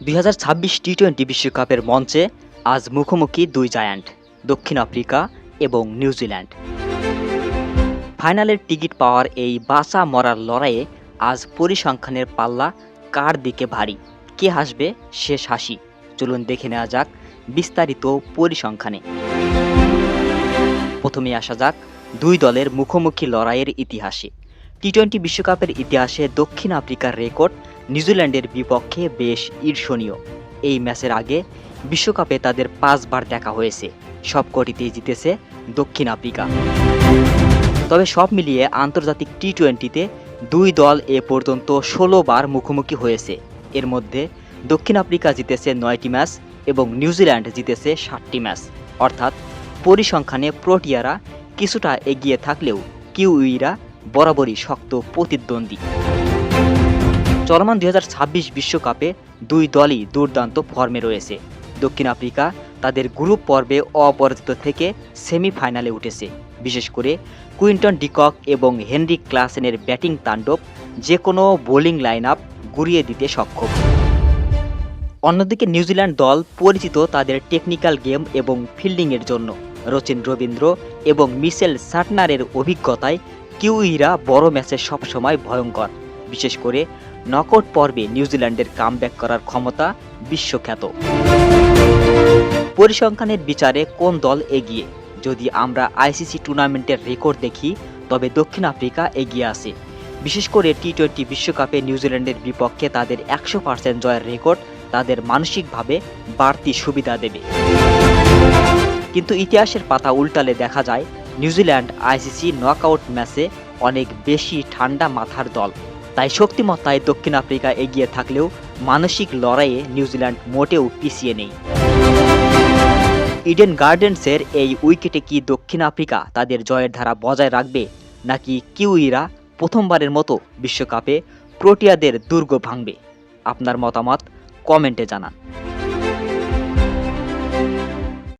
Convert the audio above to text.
2026 টি-20 বিশ্বকাপের মঞ্চে আজ মুখোমুখি দুই জায়ান্ট দক্ষিণ আফ্রিকা এবং নিউজিল্যান্ড। ফাইনালের টিকিট পাওয়ার এই বাঁচা মরার লড়াইয়ে আজ পরিসংখ্যানের পাল্লা কার দিকে ভারী, কে হাসবে শেষ হাসি, চলুন দেখে নেওয়া যাক বিস্তারিত পরিসংখ্যানে। প্রথমে আসা যাক দুই দলের মুখোমুখি লড়াইয়ের ইতিহাসে। টি-20 বিশ্বকাপের ইতিহাসে দক্ষিণ আফ্রিকার রেকর্ড নিউজিল্যান্ডের বিপক্ষে বেশ ঈর্ষণীয়। এই ম্যাচের আগে বিশ্বকাপে তাদের 5 বার দেখা হয়েছে, সবকটিতেই জিতেছে দক্ষিণ আফ্রিকা। তবে সব মিলিয়ে আন্তর্জাতিক টি-20তে দুই দল এ পর্যন্ত 16 বার মুখোমুখি হয়েছে। এর মধ্যে দক্ষিণ আফ্রিকা জিতেছে 9টি ম্যাচ এবং নিউজিল্যান্ড জিতেছে 7টি ম্যাচ। অর্থাৎ পরিসংখ্যানে প্রোটিয়ারা কিছুটা এগিয়ে থাকলেও কিউইরা বরাবরই শক্ত প্রতিদ্বন্দ্বী। চলমান 2026 বিশ্বকাপে দুই দলই দুর্দান্ত ফর্মে রয়েছে। দক্ষিণ আফ্রিকা তাদের গ্রুপ পর্বে অপরাজিত থেকে সেমিফাইনালে উঠেছে। বিশেষ করে কুইন্টন ডিকক এবং হেনরিক ক্লাসেনের ব্যাটিং তাণ্ডব যে কোনো বোলিং লাইন আপ গুড়িয়ে দিতে সক্ষম। অন্যদিকে নিউজিল্যান্ড দল পরিচিত তাদের টেকনিক্যাল গেম এবং ফিল্ডিংয়ের জন্য। রচিন রবীন্দ্র এবং মিশেল সাটনারের অভিজ্ঞতায় কিউইরা বড় ম্যাচে সবসময় ভয়ঙ্কর। বিশেষ করে নকআউট পর্বে নিউজিল্যান্ডের কামব্যাক করার ক্ষমতা বিশ্বখ্যাত। পরিসংখ্যানের বিচারে কোন দল এগিয়ে? যদি আমরা আইসিসি টুর্নামেন্টের রেকর্ড দেখি তবে দক্ষিণ আফ্রিকা এগিয়ে আছে। বিশেষ করে টি-20 বিশ্বকাপে নিউজিল্যান্ডের বিপক্ষে তাদের 100% জয়ের রেকর্ড তাদের মানসিকভাবে বাড়তি সুবিধা দেবে। কিন্তু ইতিহাসের পাতা উল্টালে দেখা যায় নিউজিল্যান্ড আইসিসি নকআউট ম্যাচে অনেক বেশি ঠান্ডা মাথার দল। তাই শক্তিমত্তায় দক্ষিণ আফ্রিকা এগিয়ে থাকলেও মানসিক লড়াইয়ে নিউজিল্যান্ড মোটেও পিছিয়ে নেই। ইডেন গার্ডেন্সের এই উইকেটে কি দক্ষিণ আফ্রিকা তাদের জয়ের ধারা বজায় রাখবে, নাকি কিউইরা প্রথমবারের মতো বিশ্বকাপে প্রোটিয়াদের দুর্গ ভাঙবে? আপনার মতামত কমেন্টে জানান।